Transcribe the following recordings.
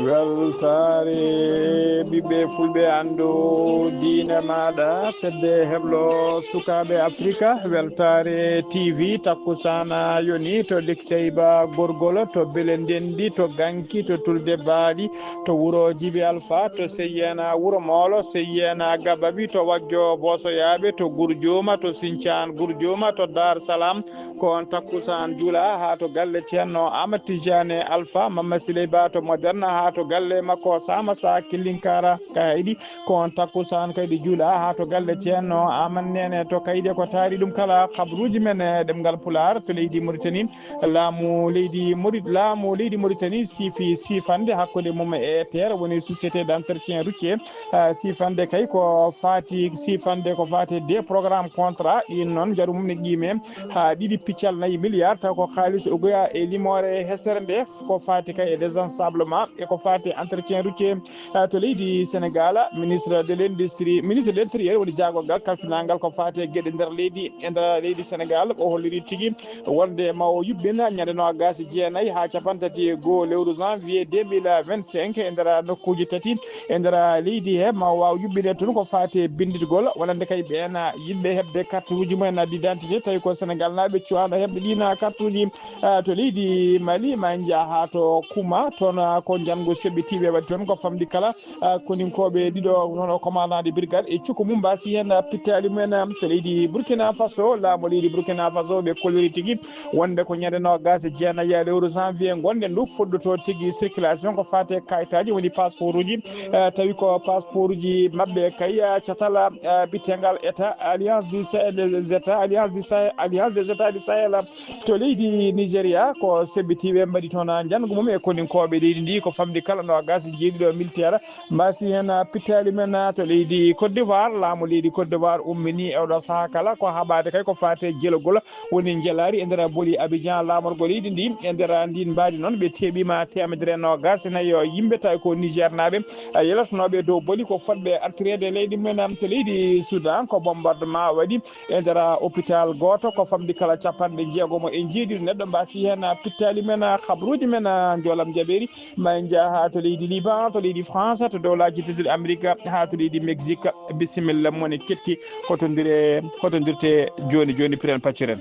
weltare ɓiɓɓe fulɓe andu diine maɗa fedde heblo sukaɓe africa weltare tv takkusana yoni to Likseyba gorgol to Bele Ndendi to Ganki to Tulde Baali to wuro Djibi Alpha to Seyena wuro Molo Seyena Gababi to Wajjo Bosoyaɓe to Gurjoma to Sinthiane Gurjoma to Dar Salam ko on takkusan juula ha to galle ceerno Amadou Tidiane Alpha Mama Siley Ba to Moderne ha to galle makko Sama Sa Killinkara kayɗi ko on takkusan kaydi juula ha to galle ceerno Aman Nene to kayde ko taari ɗum kala habruji men ɗemgal Pular to leydi Mauritanie laamu leydi Mauritanie sifi sifande hakkude mum e TER woni société d'entretien routier sifande kay ko fati sifande ko fati des programmes contrat ɗin noon jaru mum ne qime ha ɗiɗi piccal 4 milliards taw ko xaalis o goya e limore hesere nde ko fati kay e désensablement e ko fati entretien routier to leydi Sénégal ministre de l'intérieur woni jagogal kalfinangal ko fati e gueɗe nder leydi Sénégal o holliri tigui wonde ma o yuɓɓina ñande nogas jeenayyi ha capantati e goho lewru janvier 2025 e nder nokkuji tati e nder leydi he ma waw yuɓɓine toon ko fati bindirgol wonande kay ɓen yimɓe hebde carte uji mumen d'identité tawi ko Sénégal naɓe cuwano hebde ɗina carte uji to leydi Mali ma jaaha to Kouma toon ko jango seɓɓitiɓe waɗi toon ko famdi kala koninkoɓe ɗiɗo nono commandant de brigade e cukku mum mbasi hen pittali mumen to leydi Burkina Faso laamu leydi Burkina Faso ɓe kolliri tigui wonde ko ñande nogas jeenayyi lewru janvier gonɗen ndu fuɗɗoto tigui circulation ko fate kayitaji woni passeport uji tawi ko passeport uji mabɓe kay catala bittegal état alliance des états du Sahel to leydi Nigéria ko seɓɓitiɓe mbaɗi toon jango mum e koninkoɓe leydi ndi ko famdi kala nogas jeeɗiɗo militaire mbasi hen pittali men to leydi Côte d'Ivoire laamu leydi Côte d'Ivoire ummini e oɗo saaha kala ko haɓade kay ko fate jelogol woni jelari e nder booli Abidjan lamorgo leydi ndi e nder ndin mbadi noon ɓe teɓima 194 yimɓe tawi ko Niger naɓe yelatanoɓe dow booli ko fotɓe artirede leydi men to leydi Soudan ko bombardement waɗi e nder hôpital goto ko famdi kala capanɗe jeegomo e jeeɗiɗo neɗɗo mbasi hen pittali men habruji men jolam jaɓeri ma jaaha to leydi Liban to leydi France to dowlaji tedduɗe Amérique ha to leydi Mexique bisimilla moni ketki hotodirte joni piren pacciren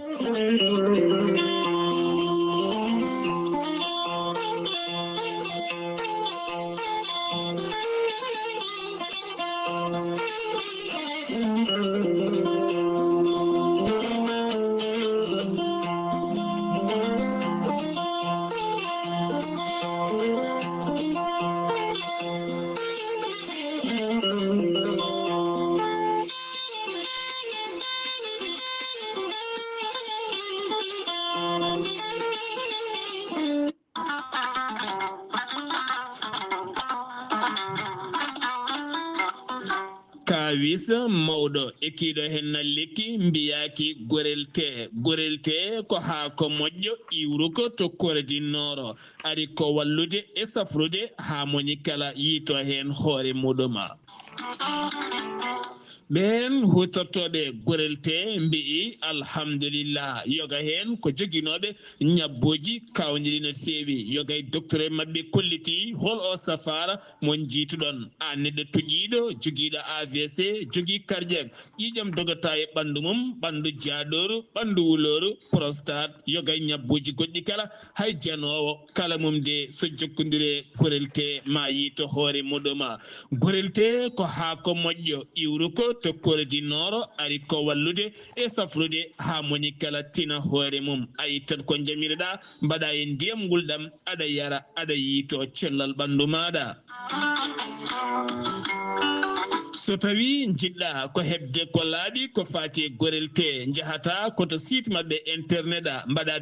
kawis mawɗo ekkiɗo hen lekki mbiyaki gorelte ko haako moƴƴo iwruko to koredinoro ari ko wallude e safrude ha moni kala yiito hen hoore muɗuma ɓen hutortoɓe gorelte mbi'i alhamdulillah yoga hen ko joguinoɓe ñabboji kawdiri no fewi yoga e docteur mabɓe kolliti hol o safara mon jiituɗon an neɗɗo tuƴiɗo joguiɗo AVC jogui cardiaque ƴiƴam dogata e ɓandu mum ɓandu jaaɗoru ɓandu wuloru prostate yoga e ñabboji goɗɗi kala hay janowo kala mum de so jokkodire gorelte ma yiito hoore muɗuma gorelte ko haako moƴƴo iwruko to koredinoro ari ko wallude e safrude ha moni kala tina hoore mum a yittat ko jamireɗa mbaɗa e ndiyam gulɗam aɗa yara aɗa yiito cellal ɓandu maɗa so tawi jiɗɗa ko hebde ko laaɓi ko fati gorel te jahata koto site mabɓe internet mbaɗa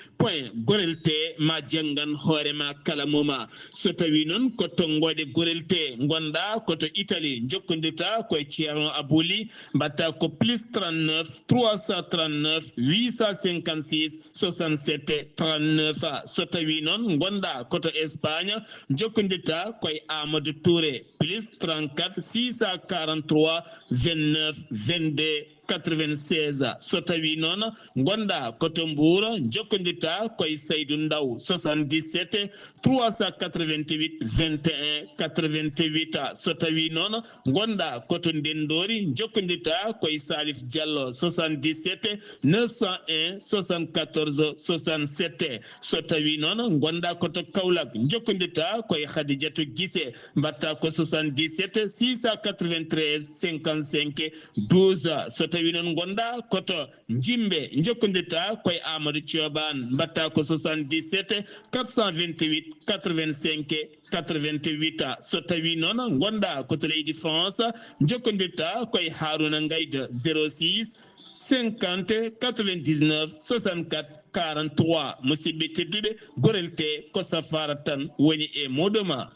www.gorelte ma janggan hoorema kala muma so tawi noon ko tongoɗe gorel te gonɗa koto Italie jokkodirta koye ceerno Abouli mbatta ko plus 39 339 856 67 39 so tawi noon gonɗa koto Espagne jokkodirta koye Amadou Touré plus 34 643 29 22 96 so tawi noon gonɗa koto Mbour jokkodirta koye Saydou Ndaw 77 388 21 88 so tawi noon gonɗa koto Ndendori jokkodirta koye Salif Diallo 77 901 74 67 so tawi noon gonɗa koto Kaolack jokkodirta koye Khadidiatou Guissé mbatta ko 77 693 55 12 so tawi noon gonɗa koto Jimbe jokkodirta koye Amadou Thioban mbatta ko 77 428 85 88 so tawi noon gonɗa koto leydi France jokkodirta koye Harouna Gaïda 06 50 99 64 43 musidɓe tedduɓe gorel te ko safara tan woni e moɗoma.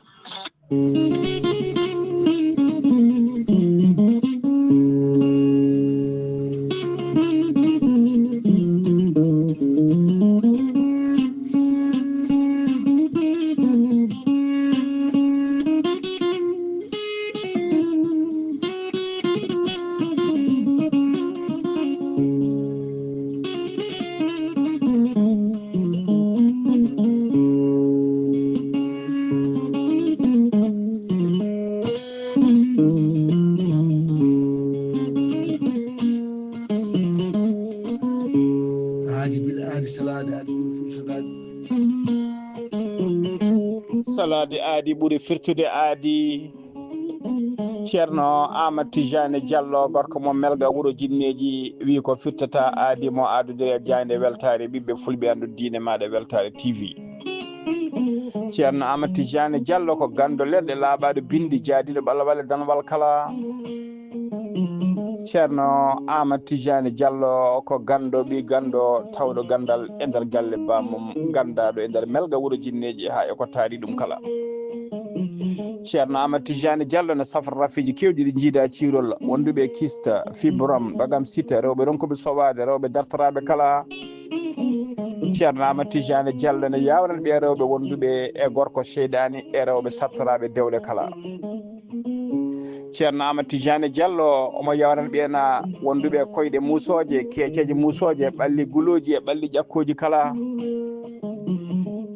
salade aadi ɓuri firtude aadi ceerno Amadou Tidiane Diallo gorko mo melga wuuro jinneji wi ko firtata aadi mo adudire jayde weltare ɓiɓɓe fulɓe andu diine maɗa weltare TV. ceerno Amadou Tidiane Diallo ko gando leɗɗe laaɓaɗo bindi jaadiɗo ɓalawale danwal kala. ceerno Amadou Tidiane Diallo ko gando ɓi gando tawɗo gandal e nder galle bamum gandaɗo e nder melga wuuro jinneji ha e ko taari ɗum kala. ceerno Amadou Tidiane Diallo ne safra rafiji kewɗi ɗi jiida cirol wonduɓe kista fibrom ɗogam sita rewɓe ronkoɓe sowade rewɓe dartoraɓe kala. ceerno Amadou Tidiane Diallo ne yawnan ɓe rewɓe wonduɓe e gorko seydani e rewɓe sattoraɓe dewle kala. ceerno Amadou Tidiane Diallo omo yawnan ɓena wonduɓe koyɗe musoje keeceje musoje ɓalli guloji e ɓalli ƴakkoji kala.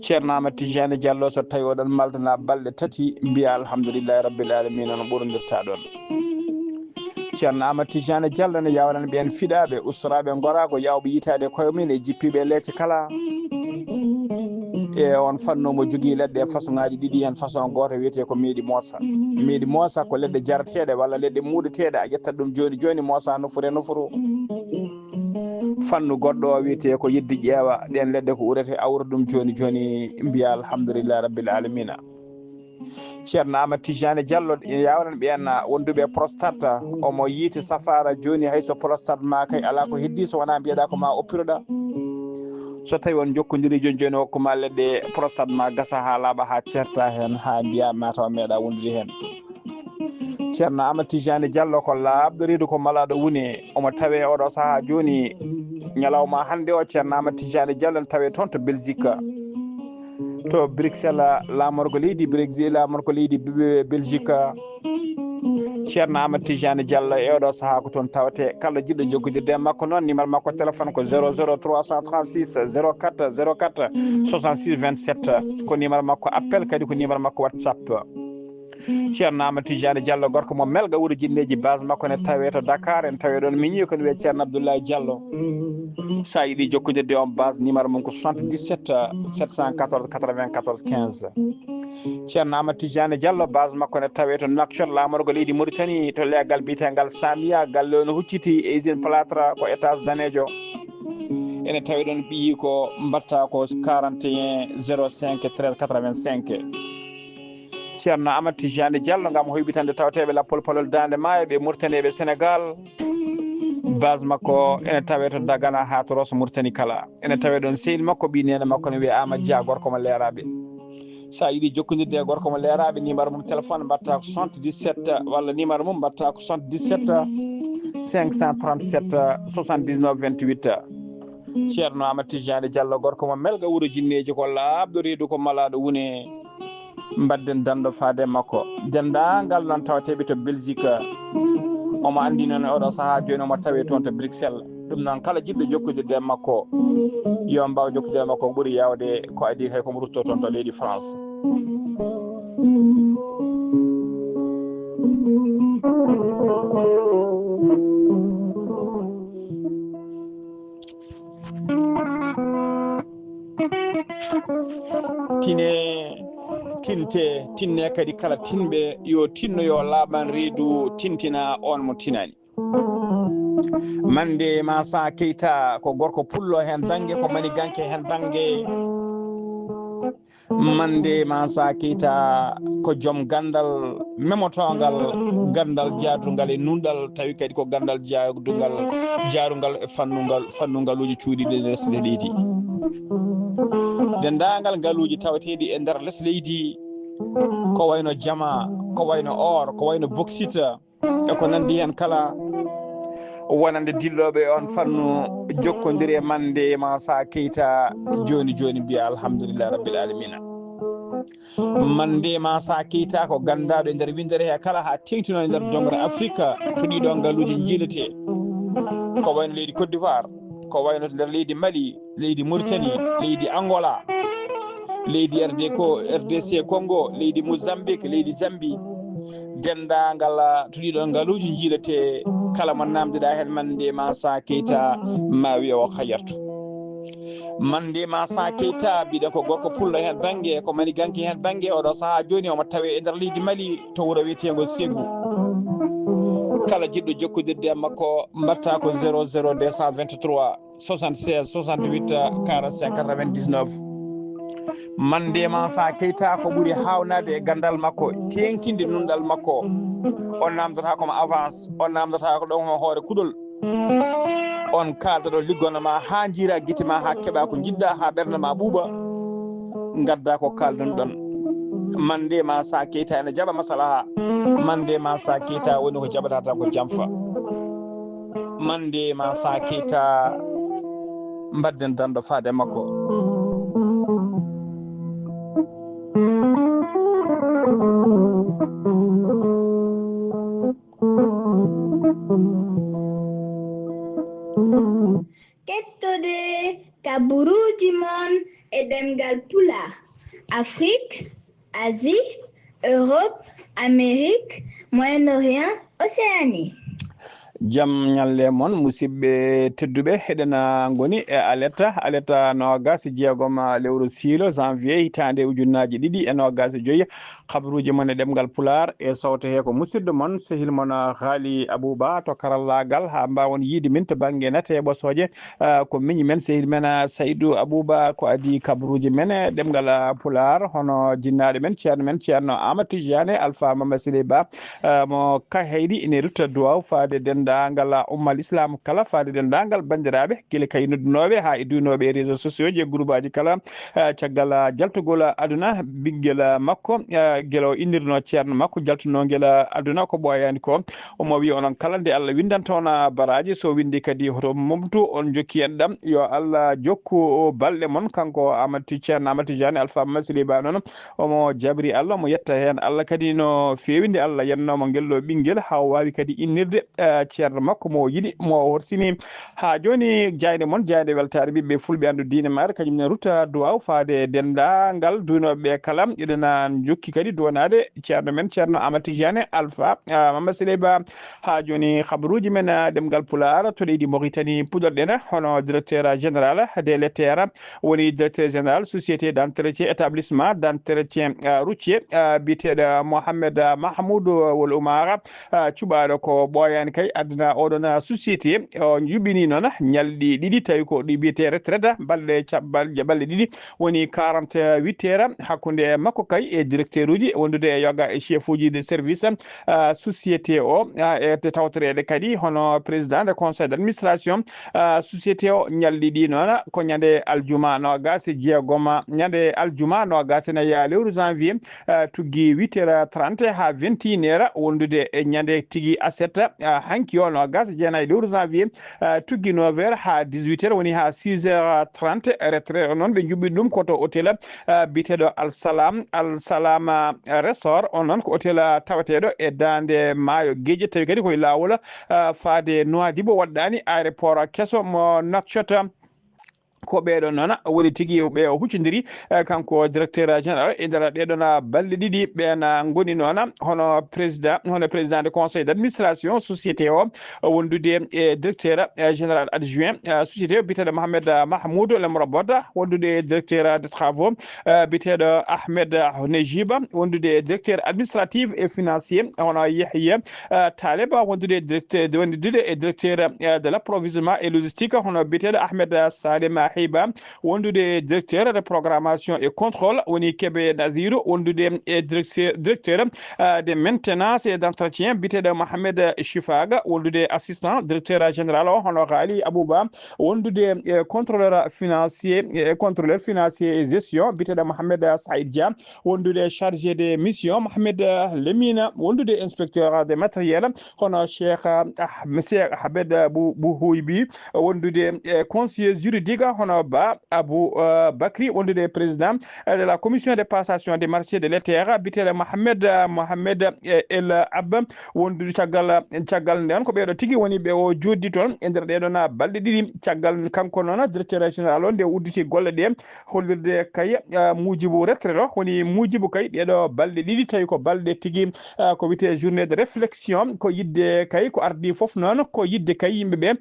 ceerno Amadou Tidiane Diallo so tawi oɗon maldana balɗe tati mbiya alhamdoulillahi rabbil alamina no ɓurodirta ɗon. ceerno Amadou Tidiane Diallo ne yawnan ɓen fiɗaɓe ustoraɓe gorago yawɓe yitade koye mumen e jippiɓe leecce kala. e on fanno mo jogui leɗɗe e façon ngaji ɗiɗi hen façon goto wiyete ko meeɗi moosa. meeɗi moosa ko leɗɗe jarateɗe walla leɗɗe muuɗeteɗe a ƴettat ɗum joni joni moosa nofuru e nofuru. fannu goɗɗo o wiyete ko yidde ƴeewa ɗen leɗɗe ko urete awra ɗum joni joni mbiya alhamdoulillahi rabbil alamina. ceerno Amadou Tidiane Diallo yawnan ɓen wonduɓe prostate omo yiiti safara joni hayso prostate ma kay ala ko heddi so wona mbiyeɗa ko ma oppiroɗa. so tawi on jokkodiri joni joni hokkuma leɗɗe prostate ma gasa ha laaɓa ha certa hen ha mbiya mataw meeɗa wondude hen. ceerno Amadou Tidiane Diallo ko laaɓɗo reedu ko malaɗo woni omo tawe oɗo saaha joni ñalawma hande o ceerno Amadou Tidiane Diallo ne tawe toon to Belgique to Bruxelles lamorgo leydi Brexit lamorgo leydi Belgique. ceerno Amadou Tidiane Diallo e oɗo saaha ko toon tawate kala jiɗɗo jokkodirde e makko noon numéro makko téléphone ko 00 336 04 04 66 27 ko numéro makko appel kadi ko numéro makko WhatsApp. ceerno Amadou Tidiane Diallo gorko mo melga wuuro jinneji base makko ne tawe to Dakar en tawi ɗon miñi ko ne wiye ceerno Abdoulaye Diallo. sa yiiɗi jokkodirde on base numéro mum ko 77 714 94 15. ceerno Amadou Tidiane Diallo base makko ne tawe to Nouakchott lamorgo leydi Mauritanie to legal biyetegal Samia galle no hucciti e usine plâtre ko étage danejo. ene tawi ɗon ɓiyi ko mbatta ko 41 05 13 85. ceerno Amadou Tidiane Diallo ngam hoybitande tawteɓe lappol palol dande maayo ɓe Mauritanie Sénégal base makko ene tawe to Dagana ha to Rosso Mauritanie kala ene tawe ɗon sehil makko ɓi nene makko ne wiye Amadou Dia gorko mo leeraɓe sa yiiɗi jokkodirde e gorko mo leeraɓe numéro mum téléphone mbatta ko 77 walla numéro mum mbatta ko 77 537 79 28 ceerno Amadou Tidiane Diallo gorko mo melga wuuro jinneji ko laaɓɗo reedu ko malaɗo wune mbadden dando faade makko dendagal noon tawateɓe to Belgique omo andi noon oɗo saaha joni omo tawe toon to Bruxelles ɗum noon kala jiɗɗo jokkodirde e makko yo mbaw jokkodirde e makko ɓuuri yawde ko adi hay komo rutto toon to leydi France. tinne kadi kala tinɓe yo tinno yo laaɓan reedu tintina on mo tinani mande Massa Keita ko gorko pullo hen banggue ko maniganke hen banggue mande Massa Keita ko joom gandal memotogal gandal jaadugal e nunɗal tawi kadi ko gandal jaarugal e fannugaluji cuuɗiɗi e lesɗe leydi dendagal ngaluji tawateɗi e nder less leydi ko wayno jama ko wayno or ko wayno bauxite e ko nandi hen kala wonande dilloɓe on fannu jokkodiri e mande Massa Keita joni mbiya alhamdulillah rabbil alamina mande Massa Keita ko gandaɗo e nder windere he kala ha tengtino e nder dongre Afrique to ɗiɗo ngaluji jiilete ko wayno leydi Côte d'Ivoire ko wayno nder leydi Mali leydi Mauritanie leydi Angola leydi RDC Congo leydi Mozambique leydi Zambie dendagal to ɗiɗo ngaluji jiilete kala mo namdiɗa hen mande Massa Keita ma wiya o hayartu mande Massa Keita mbiɗen ko gorko pullo hen banggue ko maniganke hen banggue oɗo saaha joni omo tawe e nder leydi Mali to wuuro wiyetego Ségou kala jiɗɗo jokkodirde makko mbatta ko 00 223 76 68 45 99 mande Massa Keita ko ɓuuri hawnade e gandal makko tengtinde nunɗal makko on namdata komo avance on namdata ko ɗon hoore kuɗol on kalda ɗo liggono ma ha jiira guite ma ha keeɓa ko jiɗɗa ha ɓerde ma ɓuuɓa gadda ko kalduno ɗon mande Massa Keita ene jaɓa masalaha mande Massa Keita woni ko jaɓata tan ko jamfa mande Massa Keita mbadden dando faade makko kettude kaburuji mon e demgal pulaar Afrique, Asie, Europe, Amérique, Moyen-Orient, Océanie. Jam nyalle mon musidɓe tedduɓe heɗena goni e aletta nogas jeegom lewru siilo janvier hitande ujunnaji ɗiɗi e nogas joyi habaruji mon e ɗemgal pular e sawto he ko musidɗo mon sehil mon Haali Abouba to karallagal ha mbawon yiide min to banggue nete ɓosoje ko miñi men sehil men Saydou Abouba ko adi kabaruji men e ɗemgal pular hono jinnaɗo men ceerno Amadou Tidiane Alpha Mama Siley Ba mo kaheydi ene rutta duwaw faade dendagal ummal islam kala faade dendagal bandiraɓe guila kay noddunoɓe ha e duwinoɓe e réseaux sociaux ji e groupe aji kala caggal jaltugol aduna ɓinguel makko guila o innirno ceerno makko jaltuno guela aduna ko ɓoyani ko omo wi onon kala nde Allah windanta on baraji so windi kadi hoto momtu on jokki en ɗam yo Allah jokku balɗe mon kanko ceerno Amadou Tidiane Alpha Masili Ba noon omo jabri Allah mo yetta hen Allah kadi no fewi nde Allah yannoma guelɗo ɓinguel ha wawi kadi innirde ceerno makko mo yiɗi mo horsini ha joni jayde mon jayde weltare ɓiɓɓe fulɓe andu diine maɗa kañum ne rutta duwaw faade dendagal duwinoɓe kala eɗena jokki kadi duwanade ceerno men ceerno Amadou Tidiane Alpha Mama Siley Ba ha joni habaruji men ɗemgal pular to leydi Mauritanie puɗorɗen hono directeur général des lettres woni directeur général société d'entretien établissement d'entretien routier biteɗo Mohamed Mahmoudou Wol Oumara cuɓaɗo ko ɓoyani kay adna oɗon société o yuɓini noon ñalɗi ɗiɗi tawi ko ɗi biyete retraite balɗe ɗiɗi woni 48 heures hakkude makko kay e directeur uji wondude e yoga e chef uji de service société o e tawtorede kadi hono président de conseil d' administration société o ñalɗi ɗi noon ko ñande aljuma nogas jeegom ñande aljuma nogas ene yaa lewru janvier tuggi 8h30 ha 21 heures wondude e ñande tigui aset hanki o nogas jeenayi lewru janvier tuggi 9 heures ha 18 heures woni ha 6h30 retraite noon ɓe juɓɓi ɗum koto hôtel biteɗo alsalam resort on noon ko hôtel tawateɗo e dande maayo gueƴe tawi kadi koye lawol faade Nouadhibou waɗɗani aéroport kesso mo Nouakchott ko ɓeɗon noon woni tigui ɓe huccodiri kanko directeur général e nder ɗeɗon balɗe ɗiɗi ɓen goni noon hono président de conseil d' administration société o wondude e directeur général adjoint société o biteɗo Mohamed Mahmoud Lemrobota wondude directeur de travaux biteɗo Ahmed Nejiba wondude directeur administratif et financier hono Yahya Taleba wondude directeur de l'approvisionnement et logistique hono biteɗo Ahmed Salima Hiba wondude directeur de programmation et contrôle woni Kebe Naziru wondude e directeur de maintenance et d'entretien biteɗo Mohamed Chifaga wondude assistant directeur général o hono Ghali Abouba wondude contrôleur financier et gestion biteɗo Mohamed Saïd Dia wondude chargé de mission Mohamed Lemina wondude inspecteur de matériel hono Cheikh monsieur Ahmed Bouhouibi wondude conseiller juridique hono Ba Abou Bakri wondude président de la commission de passation des marchés de l'État biteɗo Mohamed El Abba wondude caggal nden ko ɓeɗo tigui woni ɓe o joddi toon e nder ɗeɗon balɗe ɗiɗi caggal kanko noon directeur général o nde udditi golle ɗe hollirde kay Moudjibou retraite o woni Moudjibou kay ɗeɗo balɗe ɗiɗi tawi ko balɗe tigui ko wiyete journée de réflexion ko yidde kay ko ardi foof noon ko yidde kay yimɓeɓe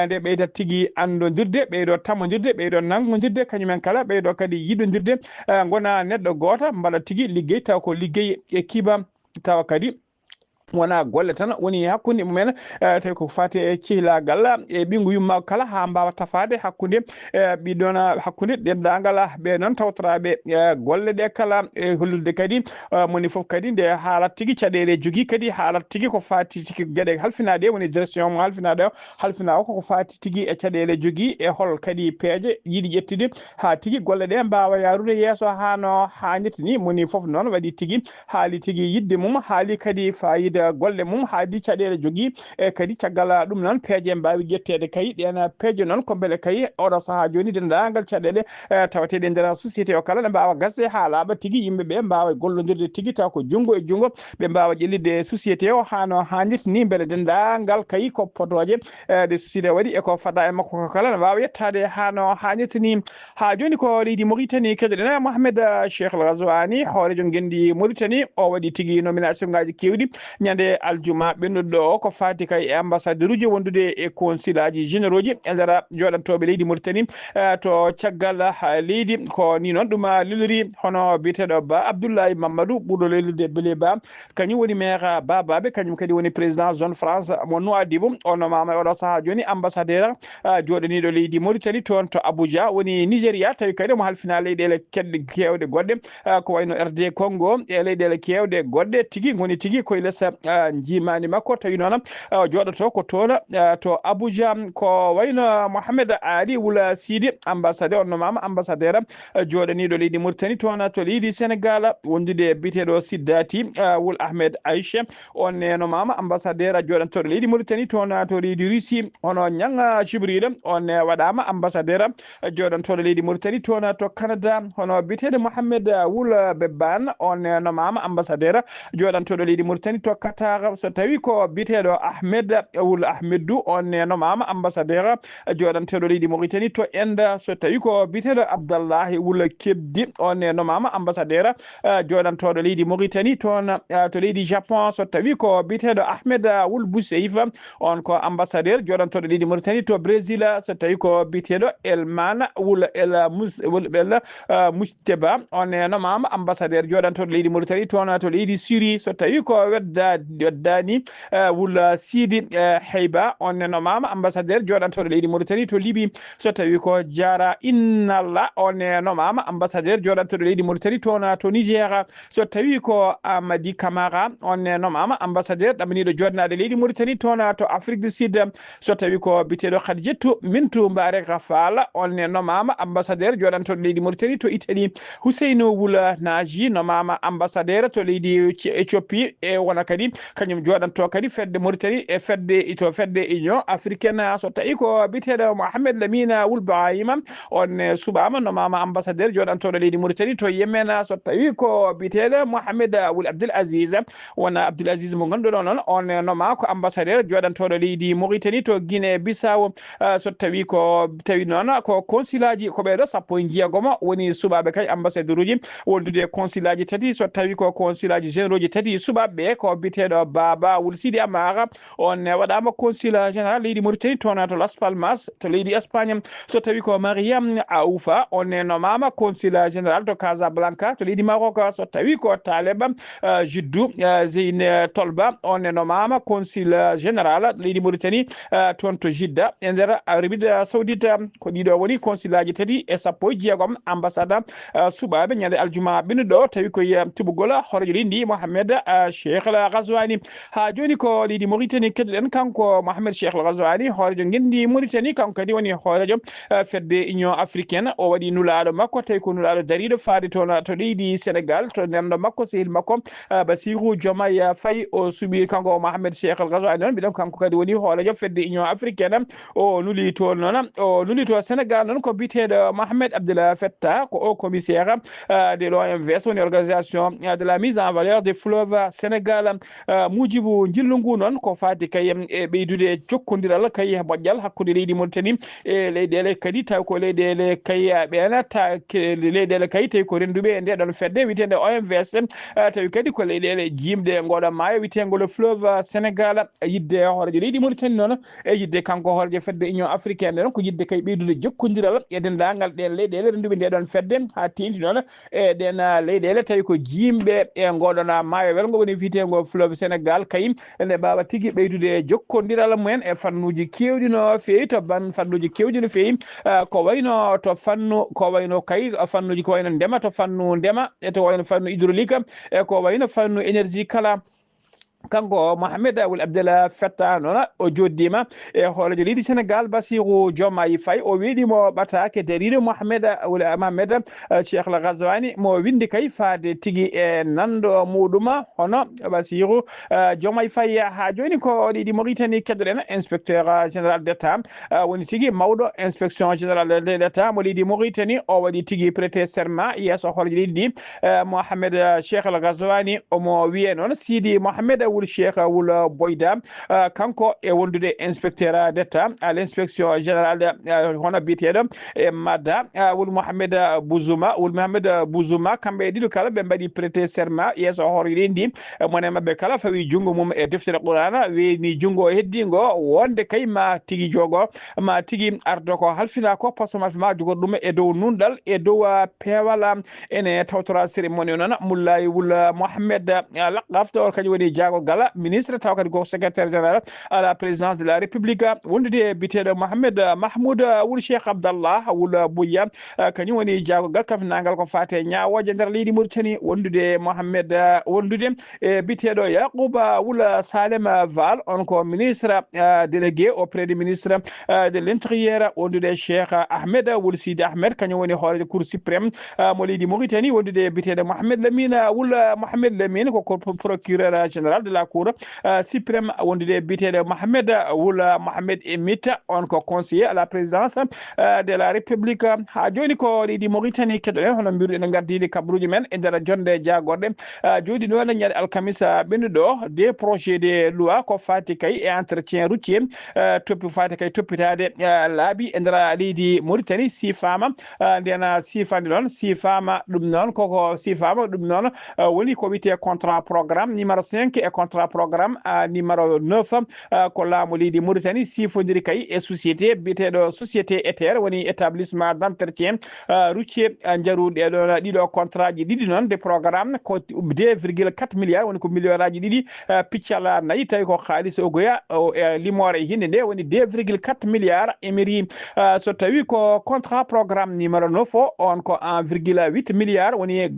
nde ɓeyda tigui andodirde ɓeyɗo tammodirde ɓeyɗo nanggodirde kañumen kala ɓeyɗo kadi yiɗodirde gona neɗɗo goto mbaɗa tigui liggey taw ko liggey e kiba tawa kadi wona golle tan woni hakkude mumen tawi ko fati e cihlagal e ɓinngu yumma kala ha mbawa tafade hakkude ɓiɗon hakkude dendagal ɓe noon tawtoraɓe golle ɗe kala e hollirde kadi moni foof kadi nde haalat tigui caɗele jogui kadi haalat tigui ko fati tigui gueɗe halfinaɗe woni direction mo halfina o koko fati tigui e caɗele jogui e hol kadi peeje yiiɗi ƴettude ha tigui golle ɗe mbawa yarude yeeso hano hannirta ni moni foof noon waɗi tigui haali tigui yidde mum haali kadi fayida golle mum haadi caɗele jogui e kadi caggal ɗum noon peeje mbawi ƴettede kay ɗen peeje noon ko beele kay oɗo saaha joni dendagal caɗele tawateɗe nder société o kala ne mbawa gasde ha laaɓa tigui yimɓeɓe mbawa gollodirde tigui taw ko junggo e junggo ɓe mbawa ƴellide société o hano hannirta ni beele dendagal kay ko podoje de société waɗi eko fada e makko ko kala ne mbawa yettade hano hannirta ni ha joni ko leydi Mauritanie keɗoɗen Mohamed Cheikh El Ghazouani hoorejo guendi Mauritanie o waɗi tigui nomination ngaji kewɗi ñande aljuma ɓennuɗo o ko fati kay e ambassadeur uji wondude e consul aji généraux ji e nder joɗantoɓe leydi Mauritanie to caggal leydi ko ni noon ɗum lelori hono biteɗo Ba Abdoulaye Mamadou ɓuuɗo lelirde Bélé Ba kañum woni maire Babaɓe kañum kadi woni président zone France mo Nouadhibou ono mama oɗo saaha joni ambassadeur joɗaniɗo leydi Mauritanie toon to Abuja woni Nigéria tawi kadi mo halfina leyɗele kewɗe goɗɗe ko wayno RD Congo e leyɗele kewɗe goɗɗe tigui goni tigui koye less jimani makko tawi noon joɗoto ko toon to Abuja ko wayno Mohamed Ali Wula Sidi ambassadeur onno mama ambassadeur joɗaniɗo leydi Mauritanie toon to leydi Sénégal wondude biteɗo Siddati Wul Ahmed Aïcha on neno mama ambassadeur joɗantoɗo leydi Mauritanie toon to leydi Russie hono Niang Jibril on waɗama ambassadeur joɗantoɗo leydi Mauritanie toon to Canada hono biteɗo Mohamed Wul Bebban on neno mama ambassadeur joɗantoɗo leydi Mauritanie to Qatar so tawi ko biteɗo Ahmed Wul Ahmedou on neno mama ambassadeur joɗanteɗo leydi Mauritanie to Inde so tawi ko biteɗo Abdallahi Wul Kebdi on neno mama ambassadeur joɗantoɗo leydi Mauritanie toon to leydi Japon so tawi ko biteɗo Ahmed Wul Bousseif on ko ambassadeur joɗantoɗo leydi Mauritanie to Brésil so tawi ko biteɗo Elman Wul Mousteba on neno mama ambassadeur joɗantoɗo leydi Mauritanie toon to leydi Syrie so tawi ko wedda Dani wula Sidi Heyba on nomama ambassadeur joɗantoɗo leydi Mauritanie to Libi so tawi ko Jara Innalla on nomama ambassadeur joɗantoɗo leydi Mauritanie to Niger so tawi ko Amadi Camara on nomama ambassadeur ɗaminiɗo joɗnade leydi Mauritanie to Afrique du Sud so tawi ko biteɗo Khadijetou Mintou Mbare Rafal on nomama ambassadeur joɗantoɗo leydi Mauritanie to Italie Husseinu Wula Naji nomama ambassadeur to leydi Ethiopie e wona kadi kañum joɗanto kadi fedde Mauritanie e fedde Union africaine so tawi ko biteɗo Mohamed Lamina Wul Brahima on subama nomama ambassadeur joɗantoɗo leydi Mauritanie to Yemen so tawi ko biteɗo Mohamed Wul Abdel Aziz wona Abdel Aziz mo ganduɗo noon on noma ko ambassadeur joɗantoɗo leydi Mauritanie to Guinée Bissau so tawi noon ko consulaji ko ɓeɗo sappo e jeegomo woni subaɓe kay ambassadeur uji wondude consulaji tati so tawi ko consulaji généraux ji tati subaɓe ko biteɗo Baba Wul Sidi Amara on waɗama consul général leydi Mauritanie to Las Palmas to leydi Espagne so tawi ko Mariam Aoufa on nomama consul général to Casablanca to leydi Maroc so tawi ko Taleb Jiddou Zeyne Tolba on nomama consul général leydi Mauritanie toon to Jidda e nder Arabie Saoudite ko ɗiɗo woni consulaji tati e sappo e jeegom ambassade subaɓe ñande aljuma ɓennuɗo tawi koye tubugol horejo ndi Mohamed Cheikh Al Ghazouani ha joni ko leydi Mauritanie keddoɗen kanko Mohamed Cheikh Al Ghazouani horejo gendi Mauritanie kanko kadi woni horejo fedde Union africaine o waɗi nulaɗo makko tawi ko nulaɗo dariɗo faade toon to leydi Sénégal to nenɗo makko sehil makko Bassirou Diomaye Faye o suuɓi kanko Mohamed Cheikh Al Ghazouani noon mbiɗon kanko kadi woni horejo fedde Union africaine o nuli toon noon o nuli to Sénégal noon ko biteɗo Mohamed Abdel Fattah ko o commissaire de l'OMVS woni organisation de la mise en valeur des fleuves Sénégal mujibu jillu ngu noon ko fati kay e ɓeydude jokkodiral kay moƴƴal hakkude leydi Mauritanie e leyɗele kadi taw ko leyɗele kay ɓena ta leyɗele kay tawi ko renduɓe e nde ɗon fedde witende OMVS tawi kadi ko leyɗele jimde ngoɗon maayo witengol fleuve Sénégal yidde horejo leydi Mauritanie noon e yidde kanko horejo fedde Union africaine noon ko yidde kay ɓeydude jokkodiral e dendagal ɗen leyɗele renduɓe nde ɗon fedde ha tenti noon e ɗen leyɗele tawi ko jimɓe e ngoɗon maayo welgo woni witego fleuve Sénégal kay ene mbawa tigui ɓeydude jokkodiral mumen e fannuji kewɗi no fewi to fannuji kewɗi no fewi ko wayno to fannu ko wayno kay fannuji ko wayno ndema to fannu ndema e to wayno fannu hydraulique e ko wayno fannu énergie kala kanko Mohamed Wul Abdel Fattah noon o joddima e horejo leydi Sénégal Bassirou Diomaye Faye o weeɗimo ɓatake dariɗo Mohamed Cheikh Al Ghazouani mo windi kay faade tigui e nando muɗum hono Bassirou Diomaye Faye ha joni ko leydi Mauritanie keddoɗen inspecteur général d'état woni tigui mawɗo inspection général d'état mo leydi Mauritanie o waɗi tigui prêté serment yesso horejo leydi ndi Mohamed Cheikh Al Ghazouani omo wiye noon Sidi Mohamed Wul Cheikh Wul Boyda kanko e wondude inspecteur d'état à l'inspection générale hono biteɗo e Madda Wul Mohamed Bouzouma kamɓe ɗiɗo kala ɓe mbaɗi prêté serment yesso horejo ndi mone mabɓe kala fawi jungo mum e deftere Qur'ana weeni jungo heddigo wonde kay ma tigui jogo ma tigui ardo ko halfina ko posoma ma jogor ɗum e dow nunɗal e dow peewal ene tawtora cérémonie noon Moulay Wul Mohamed Laqaf to kañum woni jaago gala ministre taw kadi ko secrétaire général à la présidence de la République wondude biteɗo Mohamed Mahmoud Wul Cheikh Abdallah Wul Bouya kañum woni jaago gal kafinagal ko fate ñawoje nder leydi Mauritanie wondude Mohamed wondude e biteɗo Yacouba Wul Salem Val on ko ministre délégué auprès du ministre de l'intérieur wondude Cheikh Ahmed Wul Sidi Ahmed kañum woni horejo cour suprême mo leydi Mauritanie wondude biteɗo Mohamed Lamine Wul Mohamed Lamine ko procureur général de la cour suprême wondude biteɗo Mohamed Wul Mohamed Emit on ko conseiller à la présidence de la République ha joni ko leydi Mauritanie keddoɗen hono mbiruɗen en gardidi kabruji men e nder jonde jagorɗe jodi noon ñande alkamisa ɓennuɗo des projets de loi ko fati kay e entretien routier fati kay toppitade laaɓi e nder leydi Mauritanie sifama nden sifande noon sifama ɗum noon koko sifama ɗum noon woni ko wiyete contrat programme numéro 5 e contrat programme numéro 9 ko laamu leydi Mauritanie sifodiri kay e société biteɗo société ETR woni établissement d'entretien routier jaruɗe ɗo ɗiɗo contrat ji ɗiɗi noon de programme ko 2,4 milliards woni ko milliard aji ɗiɗi piccala nayi tawi ko haalis o goya e limore hinde nde woni 2,4 milliards emery so tawi ko contrat programme numéro 9 o on ko 1,8 milliards woni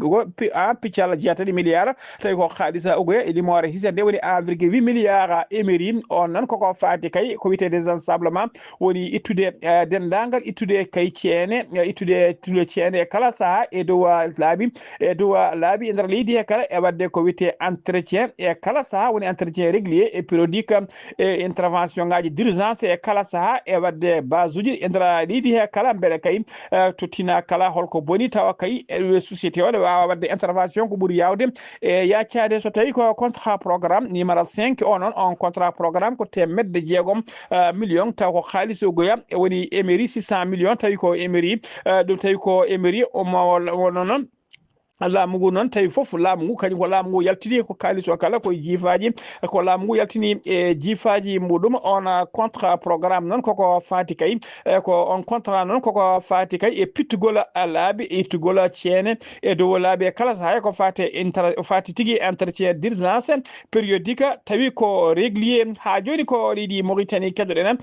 piccala jeetati milliards tawi ko haalis o goya e limore hisa nde woni 1,8 milliards emery on noon koko fati kay ko wiyete désensablement woni ittude dendagal ittude kay ceene ittude ceene e kala saaha e dow laabi e nder leydi he kala e wadde ko wiyete entretien e kala saaha woni entretien régulier et périodique e intervention ngaji d'urgence e kala saaha e wadde base uji e nder leydi he kala beele kay to tina kala holko boni tawa kay société o wawa wadde intervention ko ɓuuri yawde e yaccade so tawi ko contrat programme numéro 5 o noon on contrat programme ko temedde jeegom million taw ko haalis o goya woni emery 600 millions tawi ko emery ɗum tawi ko emery omo noon laamu ngu noon tawi fof laamu ngu kañum ko laamu ngu yaltini ko kalis o kala koye jiifaji ko laamu ngu yaltini e jiifaji muɗum on contrat programme noon koko fati kay ko on contrat noon koko fati kay e pittugol laabi e ittugol ceene e dow laabi e kala saha ko fati tigui entretien d'urgence périodique tawi ko régulier ha joni ko leydi Mauritanie keddoɗen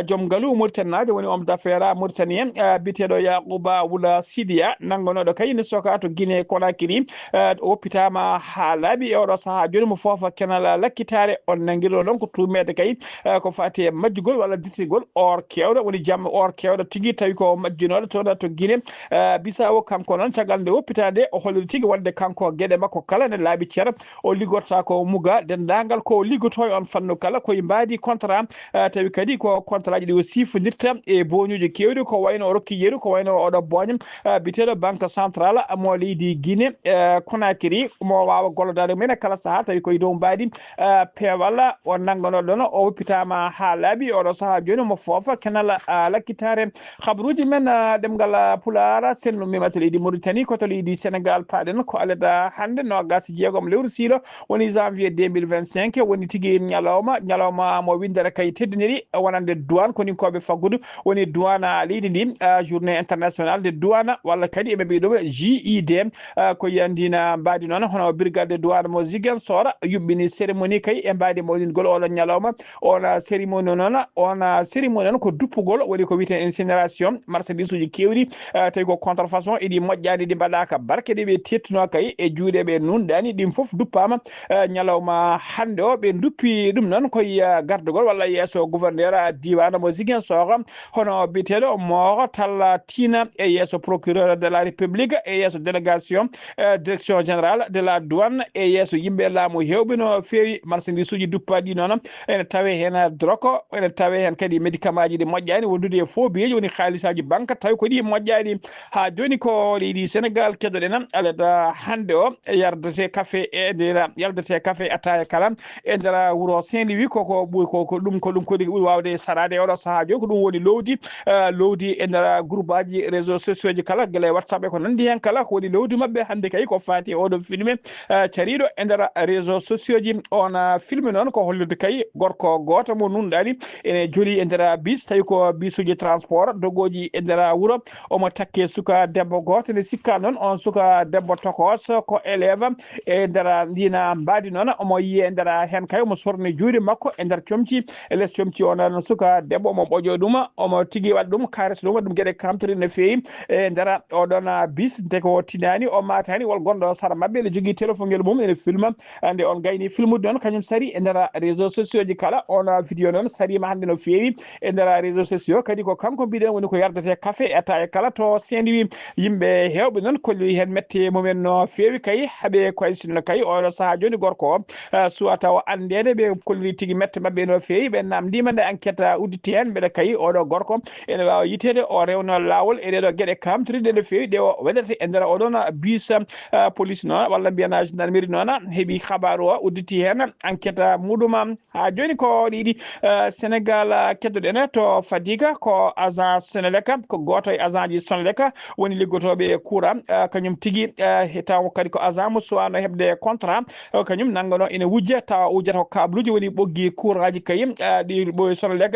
joom ngaalu Mauritanie najo woni homme d'affaires mauritanien biteɗo Yacouba Wula Sidia nangonoɗo kay ne soka to Guinée Conakry oppitama ha laaɓi e oɗo saaha joni mo foofa kenal lakkitare on nanguiro noon ko tumede kay ko fati e majjugol walla dirtigol or kewɗo woni jamma or kewɗo tigui tawi ko majjinoɗo toon to Guinée Bissau kanko noon caggal nde woppitade o holliri tigui wadde kanko gueɗe makko kala ne laaɓi ceer o liggorta ko muga dendagal ko liggoto e on fannu kala koye mbadi contrat tawi kadi ko contrat ji ɗi o sifodirta e boñuji kewɗi ko wayno o rokki yeeru ko wayno oɗo boña biteɗo banque centrale mo leydi Guinée Conakry mo wawa gollodade men kala saaha tawi koye dow mbadi peewal o nangono ɗon o woppitama ha laaɓi oɗo saaha joni mo foofa kenal lakkitare habaruji men ɗemgal Pulaar sennumima to leydi Mauritanie koto leydi Sénégal paaɗen ko aleda hande nogas jeegom lewru siilo woni janvier 2025 woni tigui ñalawma mo windere kay teddiniri wonande douane koni koɓe faggudu woni douane leydi ndi journée internationale de douane walla kadi eɓe mbi ɗum JID ko yandina mbadi noon hono brigade de douane mo Ziguinchor yuɓɓini cérémonie kay e mbadi mawlidgol oɗon ñalawma on cérémonie noon ko duppugol woni ko wiyete incinération marchandise uji kewɗi tawi ko contrefaçon eɗi moƴƴani ɗi mbaɗaka barke ɗe ɓe tettuno kay e juuɗe ɓe nunɗani ɗin foof duppama ñalawma hande o ɓe duppi ɗum noon koye gardugol walla yeeso gouverneur diwan mo Ziguinchor hono biteɗo Mor Talla Tina e yeeso procureur de la république e yeeso délégation direction générale de la douane e yeeso yimɓe laamu hewɓe no fewi marchandise uji duppaɗi noon ene tawe hen drogue ene tawe hen kadi médicament ji ɗi moƴƴani wondude e faux billeji woni halisaji banque tawi ko ɗi moƴƴani ha joni ko leydi Sénégal keddoɗen alada hande o yardete café e nder yaldete café attaya kala e nder wuuro Saint-Louis koko ɓuuri ko ɗum kodi ɓuuri wawde sarade oɗo saaha joni ko ɗum woni lowdi e nder groupe aji réseaux sociaux ji kala guila WhatsApp ko nandi hen kala ko woni lowdi mabɓe hande kay ko fati oɗo filmé cariɗo e nder réseaux sociaux ji on filme noon ko hollirde kay gorko goto mo nunɗani ene jooli e nder bis tawi ko bisuji transport dogoji e nder wuuro omo takke suka debbo goto ne sikka noon on suka debbo tokos ko élève e nder ndina mbadi noon omo yiye e nder hen kay omo sorni juuɗe makko e nder comci e less comci on suka debbo omo ɓoƴo ɗum omo tigui waɗa ɗum karis ɗum ɗum gueɗe kamtori no fewi e nder oɗon bis te ko tinani o matani wol gonɗo sara mabɓe ene jogui téléphone ngel mum ene filma ande on gayni filmude noon kañum sari e nder réseaux sociaux ji kala on vidéo noon sarima hande no fewi e nder réseaux sociaux kadi ko kanko mbiɗen woni ko yardete café etta e kala to Saint-Louis yimɓe hewɓe noon kolli hen mette mumen no fewi kay haaɓe koysinno kay oɗo saaha joni gorko o suwata o andede ɓe kolliri tigui mette mabɓe no fewi ɓe namdima nde enquête udditi hen beele kay oɗo gorko ene wawa yitede o rewno lawol e ɗeɗo gueɗe kamtoriɗe no fewi ɗe o waɗete e nder oɗon police police noon walla mbiyana gendarmerie noon heeɓi habaru o udditi hen enquête muɗum ha joni ko ɗiɗi Sénégal keddoɗen to Fadiga ko agent Senelec ko goto e agent ji Senelec woni liggotoɓe courant kañum tigui taw kadi ko agent mo suwano hebde contrat kañum nanggano ene wujja tawa wujjata ko kabluji woni ɓoggi courant ji kayim ɗi ɓoy Senelec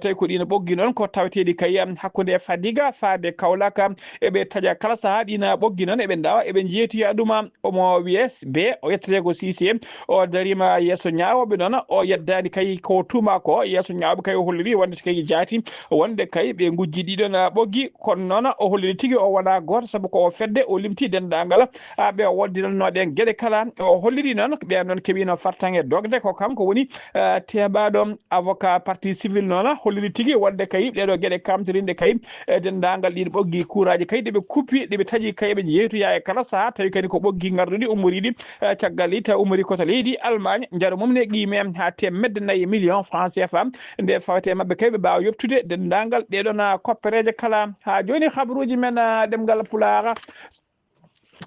tawi ko ɗino ɓoggi noon ko taweteɗi kay hakkude Fadiga faade Kaolack eɓe taaƴa kala saaha ɗina ɓoggi noon eɓe dawa eɓe jeetoya ɗuma omo wiye be o yettete ko Cissé o darima yesso ñawoɓe noon o yeddani kay ko tuma ko yesso ñawoɓe kay o holliri wonde kay jaati wonde kay ɓe gujji ɗiɗon ɓoggi kono noon o holliri tigui o wona goto saabu ko fedde o limti dendagal ɓe o woddinannoɗen gueɗe kala o holliri noon ɓen noon keeɓino fartange dogde ko kanko woni teɓaɗo avocat partie civil noon holliri tigui wonde kay ɗeɗo gueɗe kamtorinde kay dendagal ɗiɗo ɓoggi couraji kay ɗeɓe kuppi ɗeɓe taaƴi kay ɓe jeytoya e kala saaha tawi kadi ko ɓoggi garduɗi ummoriɗi caggal ɗi tawi ummori koto leydi Allemagne jaaro mum ne qime ha temedde 4 millions francs CFA nde fawte mabɓe kay ɓe mbawa yobtude dendagal ɗeɗon koppereje kala ha joni habaruji men ɗemgal Pulaar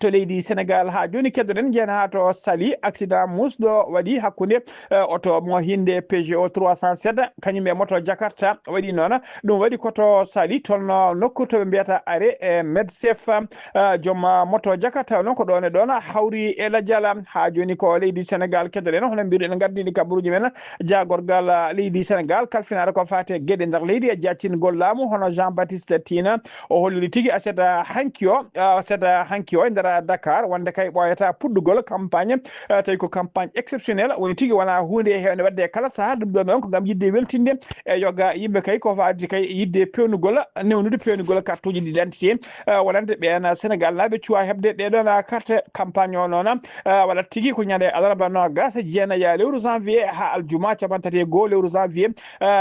to leydi Sénégal ha joni keddoɗen jeena ha to Saly accident musɗo waɗi hakkude auto mo hinde Peugeot 307 kañum e moto Jakarta waɗi noon ɗum waɗi koto Saly tolno nokku to ɓe mbiyata arrêt Medchef joom moto Jakarta noon ko ɗon e ɗon hawri e ladial ha joni ko leydi Sénégal keddoɗen hono mbiruɗen gardini kabaruji men jagorgal leydi Sénégal kalfinare ko fate gueɗe nder leydi e jactingol laamu hono Jean Baptiste Tine o holliri tigui aset hanki o nder Dakar wonde kay ɓoyata puɗɗugol campagne tawi ko campagne exceptionnel woni tigui wona hunde hewne wadde kala saaha ɗum ɗon noon ko gam yidde weltinde e yoga yimɓe kay ko fadi kay yidde pewnugol newnude pewnugol carte uji d'identité wonande ɓen Sénégal naaɓe cuwa hebde ɗeɗon carte campagne o noon waɗat tigui ko ñande alarba nogas jeenaya lewru janvier ha aljuma 31 lewru janvier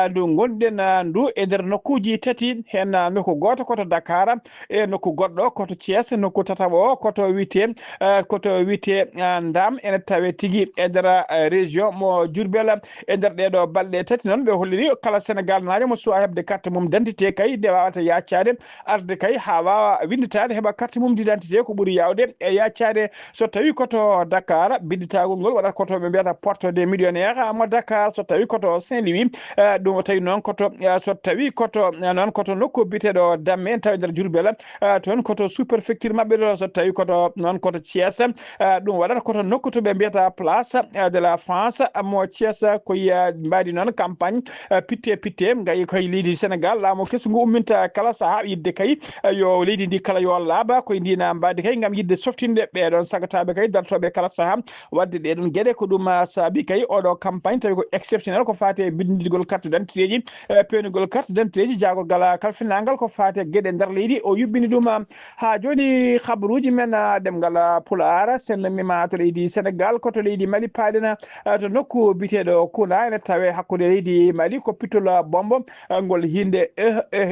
ndu gonɗen ndu e nder nokkuji tati hen nokku goto koto Dakar e nokku goɗɗo koto Thiès nokku tataɓo koto wite Ndam ene tawe tigui e nder région mo Diourbel e nder ɗeɗo balɗe tati noon ɓe holliri kala Sénégal najo mo suwa hebde carte mum d'identité kay nde wawata yaccade arde kay ha wawa winditade heeɓa carte mum d'identité ko ɓuuri yawde e yaccade so tawi koto Dakar binditagol ngol waɗata koto ɓe mbiyata porte des millionnaires mo Dakar so tawi koto Saint-Louis ɗum tawi noon koto so tawi koto noon koto nokku biteɗo Damme tawi nder Diourbel toon koto sous préfecture mabɓe ɗo so tawi koto noon koto Thiès ɗum waɗata koto nokku to ɓe mbiyata place de la France mo Thiès koye mbaɗi noon campagne pitte gayi koye leydi Sénégal laamu kesgu umminta kala saaha yidde kay yo leydi ndi kala yo laaɓa koye ndina mbadi kay gam yidde softinde ɓeɗon sagataɓe kay dartoɓe kala saaha wadde ɗeɗon gueɗe ko ɗum saabi kay oɗo campagne tawi ko exceptionnel ko fate bindigol carte d'identité ji pewnugol carte d'identité ji jagorgal kalfinnagal ko fate gueɗe nder leydi o yuɓɓini ɗum ha joni habaruji men ɗemgal Pulaar sennanima to leydi Sénégal koto leydi Mali paaɗena to nokku biteɗo Kuna ene tawe hakkude leydi Mali ko pitol bombo ngol hinde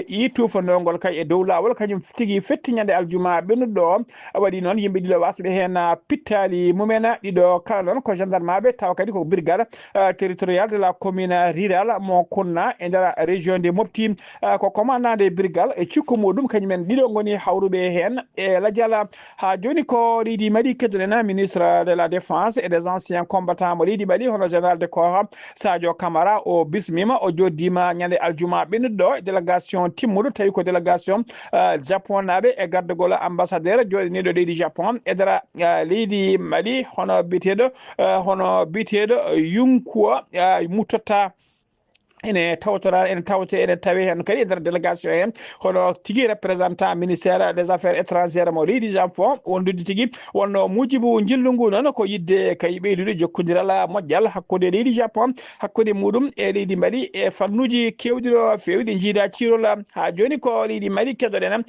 i tufanogol kay e dow lawol kañum tigui fetti ñande aljuma ɓennuɗo waɗi noon yimɓe ɗiɗo wasɓe hen pittali mumen ɗiɗo kala noon ko gendarmeɓe tawa kadi ko brigade territorial de la commune rurale mo Kunna e nder région de Mopti ko commandant des brigades e cikku muɗum kañumen ɗiɗo goni hawruɓe hen e ladial ha joni ko leydi Mali keddoɗen ministre de la défense et des anciens combattants mo leydi Mali hono général de corps Sadio Camara o bismima o joddima ñande aljuma ɓennuɗo délégation timmuɗo tawi ko délégation Japon naɓe e gardugol ambassadeur joɗaniɗo leydi Japon e nder leydi Mali hono biteɗo Yunkuo Mutotta ene tawe hen kadi e nder délégation hen hono tigui représentant ministère des affaires étrangères mo leydi Japon wondude tigui wonno mujibu jillu ngu noon ko yidde kay ɓeydude jokkodiral moƴƴal hakkude leydi Japon hakkude muɗum e leydi Mali e fannuji kewɗi ɗo fewi ɗi jiida cirol ha joni ko leydi Mali keddoɗen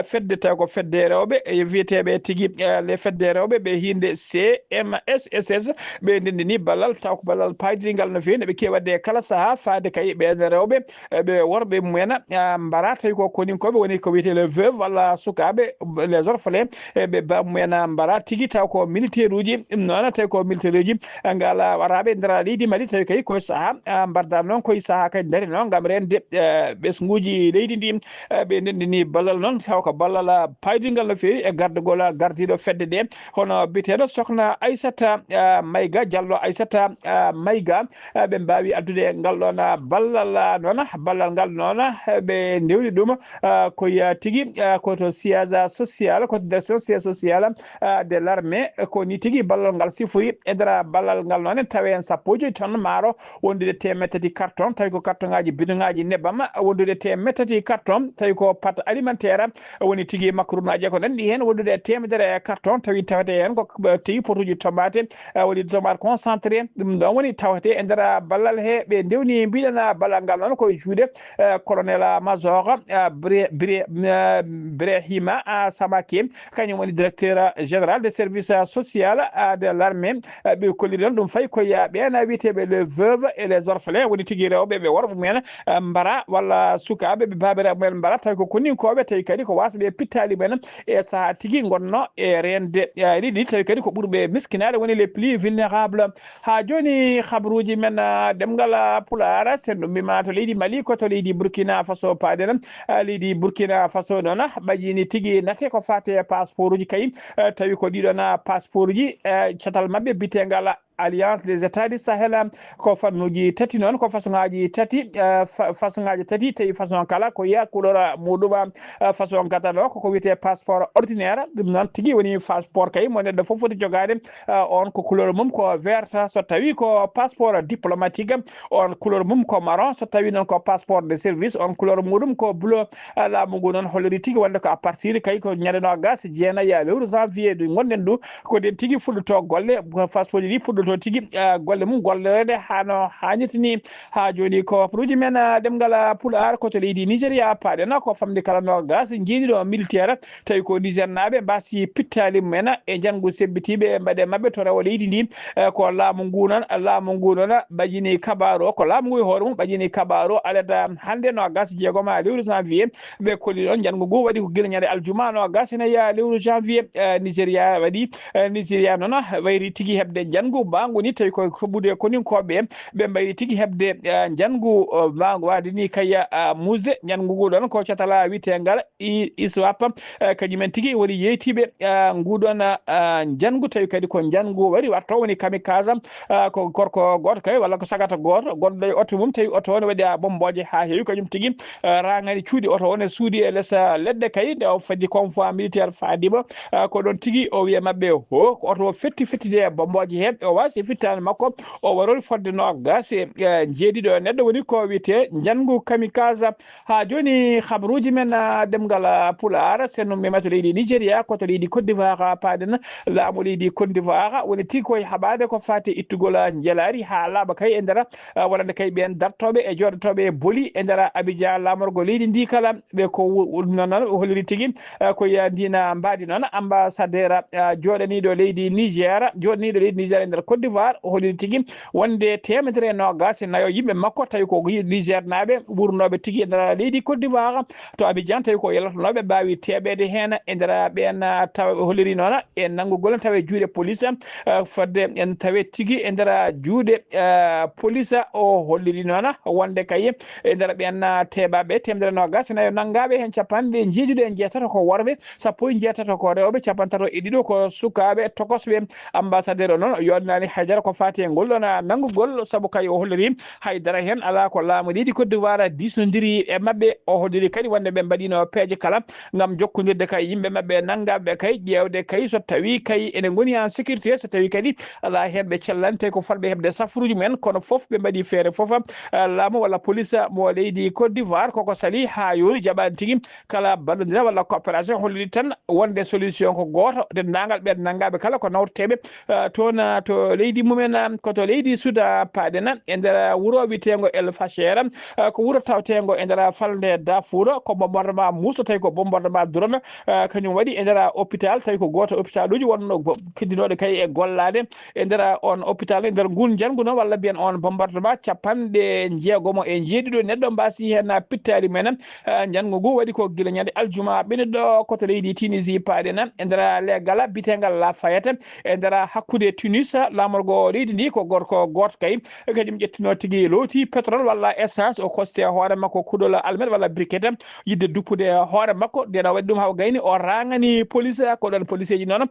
fedde taw ko fedde rewɓe wiyeteɓe tigui les fedde rewɓe ɓe hinde CMSSS ɓe ndendini ballal taw ko ballal paydigal no fewi ɓe kewi wadde kala saaha fade kay ɓe rewɓe ɓe worɓe mumena mbara tawi ko koninkoɓe woni ko wiyete le veuve walla sukaɓe les orphelins ɓe bamumena mbara tigui taw ko militaire uji ɗum noon tawi ko militaire uji ngal waraɓe nder leydi Mali tawi kay koye saaha mbardam noon koye saaha kadi daari noon gam rende ɓesguji leydi ndi ɓe ndendini ballal noon taw ko ballal paydigal no fewi e gardugol gardiɗo fedde ɗe hono biteɗo sokhna Aissata Mayga Diallo Aissata Mayga ɓe mbawi addude ngal ɗon ballal ngal noon ɓe ndewni ɗum koye tigui koto siége social koto direction siége social de l'armée koni tigui ballal ngal sifoyi e nder ballal ngal noon tawi hen 15 maaro wondude 3 carton tawi ko carton ngaji bidon ngaji nebbam wondude 3 carton tawi ko pâte alimentaire woni tigui macaronaji ko nandi hen wondude 100 carton tawi tawete hen ko tigui potuji tomate woni tomate concentré ɗum ɗon woni tawete e nder ballal he ɓe ndewni mbiɗen ballal ngal noon koye juuɗe colonel major Brehima Samake kañum woni directeur général des services social de l'armée ɓe kolliri ɗum fayi koye ɓen wiyeteɓe les veuves et les orphelins woni tigui rewɓe ɓe worɓe mumen mbara walla sukaɓe ɓe babiraɓe mumen mbara tawi ko koninkoɓe tawi kadi ko wasaɓe pittali mumen e saaha tigui gonno e rende ɗiɗi tawi kadi ko ɓuurɓe miskinade woni les plus vulnérables ha joni habaruji men ɗemgal Pulaar sen ɗum mbima to leydi Mali ko to leydi Burkina Faso paaden leydi Burkina Faso noon ɓaƴini tigui nate ko fate passeport uji kay tawi ko ɗiɗon passeport uji catal mabɓe bitegal alliance des états du Sahel ko fannuji tati noon ko façon ngaji tati tawi façon kala ko yiya couleur muɗum façon gadano koko wiyete passeport ordinaire ɗum noon tigui woni passeport kay mo neɗɗo foof foti jogade on ko couleur mum ko vert so tawi ko passeport diplomatique on couleur mum ko marron so tawi noon ko passeport de service on couleur muɗum ko bleu laamu ngu noon holliri tigui wonde ko à partir kay ko ñande nogas jeenayyi lewru janvier du gonɗen du ko den tigui fuɗɗoto golle passeport ji ɗi fuɗɗoto tigui golle mum gollorede hano hannirtini ha joni ko produit men ɗemgal Pulaar koto leydi Nigéria paɗen ko famde kala nogas jiiɗiɗo militaire tawi ko Niger naɓe mbasi pittali mumen e janggo sebbitiɓe mbaɗe mabɓe to rewo leydi ndi ko laamu ngu noon ɓaƴini kabaru o ko laamu ngu e hoore mum ɓaƴini kabaru aleda hande nogas jeegoma lewru janvier ɓe kolli ɗon janggo ngu waɗi ko guila ñande aljuma nogas ene yiya lewru janvier Nigéria waɗi Nigéria noon wayri tigui hebde janggo mbangu ni tawi ko hoɓɓude koninkoɓe ɓe mbayri tigui hebde janggo mbangu wadini kaya musde janggo ngu ɗon ko catala witegal ISWAP kañumen tigui woni yeytiɓe nguɗon janggo tawi kadi ko janggo wari watto woni kamikaze ko gorko goto kay walla ko sagata goto gonɗo e auto mum tawi auto o ne waɗi bomboje ha heewi kañum tigui rangani cuuɗi auto o ne suudi e less leɗɗe kay nde o faddi convoi militaire fadima ko ɗon tigui o wiya mabɓe ko auto o fettide bomboje he o wasi fittani makko o warori fodde nogas jeeɗiɗo neɗɗo woni ko wiyete janggo kamikaze ha joni habaruji men ɗemgal Pulaar sen memato leydi Nigéria koto leydi Côte d'Ivoire paɗen laamu leydi Côte d'Ivoire woni tigui koye haɓade ko fate ittugol jelari ha laaɓa kay e nder wonande kay ɓen dartoɓe e joɗotoɓe booli e nder Abidjan lamorgo leydi ndi kala ɓe ko noon holliri tigui koye ndina mbadi noon ambassadeur joɗaniɗo leydi Niger e nder Côte d'Ivoire o holliri tigui wonde 120 yimɓe makko tawi ko Niger naɓe ɓurnoɓe tigui e nder leydi Côte d'Ivoire to Abidjan tawi ko yalatonoɓe mbawi teɓede hen e nder ɓen tawa holliri noon e nanggugol tawe juuɗe police fodde en tawe tigui e nder juuɗe police o holliri noon wonde kay e nder ɓen teɓaɓe 120 nangaɓe hen capanɗe jeeɗiɗo e jeetato ko worɓe 17 ko rewɓe 32 ko sukaɓe tokosɓe ambassadeur o noon yodnani haydara ko fati e ngol ɗon nanggugol saabu kay o holliri haydara hen ala ko laamu leydi Côte d'Ivoire disnodiri e mabɓe o holliri kadi wonde ɓe mbaɗino peeje kala gam jokkodirde kay yimɓe mabɓe nangaɓe kay ƴewde kay so tawi kay ene goni en sécurité so tawi kadi ala hen ɓe cellante ko falɓe hebde safruji mumen kono foof ɓe mbaɗi feere foof laamu walla police mo leydi Côte d'Ivoire koko sali ha yori jaɓani tigui kala ballodira walla coopération holliri tan wonde solution ko goto dendagal ɓen nangaɓe kala ko nawteɓe toon to koto leydi mumen koto leydi Suda Padena e nder wuro witengo El Fachera ko wuro tawtengo e nder falde Darfour ko bombardement musto tawi ko bombardement drone kañum waɗi e nder hôpital tawi ko goto hôpital uji wonno keddinoɗe kay e gollade e nder on hôpital e nder ngun jangu noon walla mbiyen on bombardement capanɗe jeegomo e jeeɗiɗo neɗɗo mbasi hen pittali men jangu ngu waɗi ko guila ñande aljuma ɓeniɗo koto leydi Tunisie Padena e nder leggal bitegal Lafayette e nder hakkude Tunis lamorgo leydi ndi ko gorko goto kay kañum ƴettino tigui looti pétrole walla essence o koste hoore makko kuɗol almet walla briquette yidde duppude hoore makko nden o waɗi ɗum haw gayni o rangani police ko ɗon police ji noon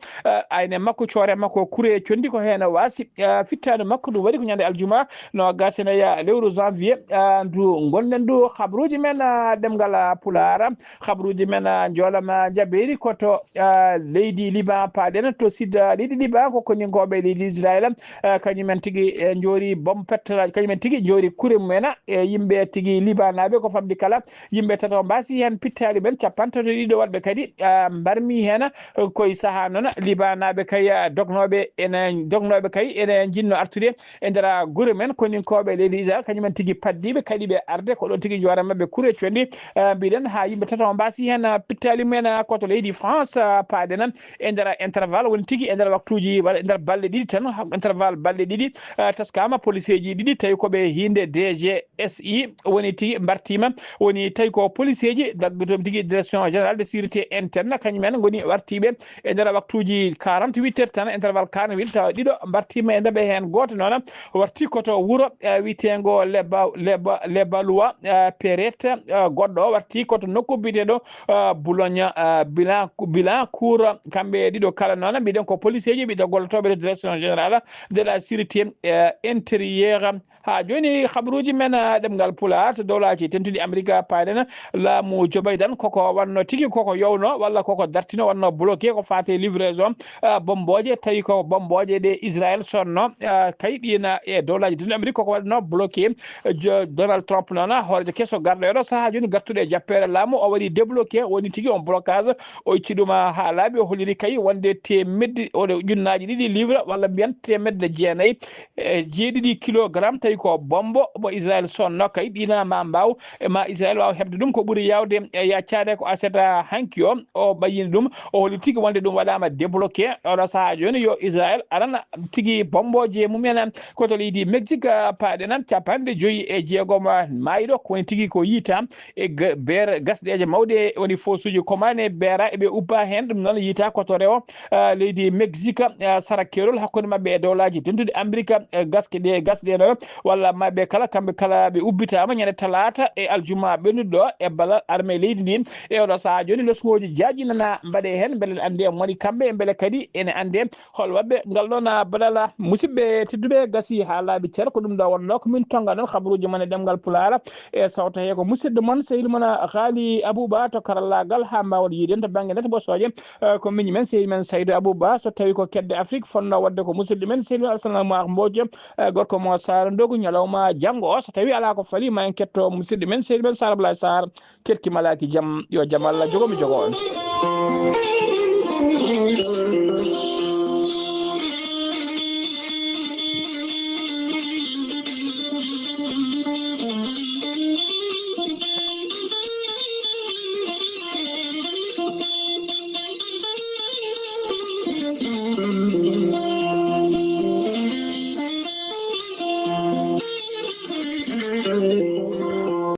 ayne makko coore makko kuure condi ko hen wasi fittade makko ɗum waɗi ko ñande aljuma no gaseneya lewru janvier ndu gonɗen ndu habruji men ɗemgal pulara habruji men joolama jaɓeri koto leydi Liban Padena to sidda leydi Liban ko koñinkoɓe leydi Israël kañumen tigui joori bom pettalaji kañumen tigui joori kuure mumen e yimɓe tigui Liban naɓe ko famɗi kala yimɓe tato mbasi hen pittali men capantato ɗiɗo waɗɓe kadi mbarmi hen koye saaha noon Liban naɓe kay dognoɓe kay ene jinno artude e nder guure men koninkoɓe leydi Israël kañumen tigui paddiɓe kadi ɓe arde ko ɗon tigui joora mabɓe kuure condi mbiɗen ha yimɓe tato mbasi hen pittali men koto leydi France Padena e nder intervalle woni tigui e nder waktuji e nder balɗe ɗiɗi tan intervalle balɗe ɗiɗi taskama police ji ɗiɗi tawi koɓe hinde DGSI woni tigui mbartima woni tawi ko police ji daggotoɓe tigui direction générale de sécurité interne kañumen goni wartiɓe e nder waktuji 48 heures tan intervalle 40 minutes tawa ɗiɗo mbartima e ndeɓe hen goto noon warti koto wuuro witengo les Balois Perrette goɗɗo o warti koto nokku biteɗo Boulogne bilan cour kamɓe ɗiɗo kala noon mbiɗen ko police ji ɓiɗo gollotoɓe direction générale de la sécurité intérieure ha joni habruji men ɗemgal pulaar to dowlaji tentuɗi Amérique Padena laamu Joe Biden koko wanno tigui koko yowno walla koko dartino wanno bloqué ko fate livraison bomboje tawi ko bomboje ɗe Israël sonno kay ɗina e dowlaji tentuɗi Amérique koko waɗino bloqué Donald Trump noon horejo kesso garɗo saaha joni gartuɗe jappere laamu o waɗi débloqué woni tigui on blocage o itti ɗum ha laaɓi o holliri kay wonde temedde oɗo ujunnaji ɗiɗi livre walla mbiyan temedde jeenayyi jeeɗiɗi kilogramme tawi ko bombo mo Israël sonno kay ɗina ma mbaw ma Israël wawa hebde ɗum ko ɓuuri yawde yaccade ko aseta hanki o ɓayini ɗum o holi tigui wonde ɗum waɗama débloqué oɗo saaha joni yo Israël arana tigui bomboje mumen koto leydi Mexique Padena capanɗe joyyi e jeegom mayiɗo ko woni tigui ko yiita e beere gasɗeje mawɗe woni fosuji commane beera eɓe ubba hen ɗum noon yiita koto rewo leydi Mexique sara kerol hakkude mabɓe e dowlaji tentude Amérique gasɗe no walla mabɓe kala kamɓe kala ɓe ubbitama ñande talata e aljuma ɓennuɗo e ballal armée leydi ndi e oɗo saaha joni lesuŋoji jaƴinana mbaɗe hen beele ande moni kamɓe beele kadi ene ande hol waɓɓe ngal ɗon badala musidɓe tedduɓe gasi ha laaɓi ceer ko ɗum ɗo wonno ko min tonga ɗon habaruji mon e ɗemgal pulara e sawta he ko musidɗo moon sehil moon Haali Abouba to karallagal ha mbawon yiiden to banggue net ɓosoje ko miñi men sehil men Saydou Abouba so tawi ko kedde Afrique fonno wadde ko musidɗo men sehil men Alassane Mbodj gorko mo Sara Ndogu ñalawma janggo o so tawi ala ko faali ma en ketto musidɗo men sehil men Sara Blay Sar kettimalaki jaam yo jaam Allah jogomi jogo on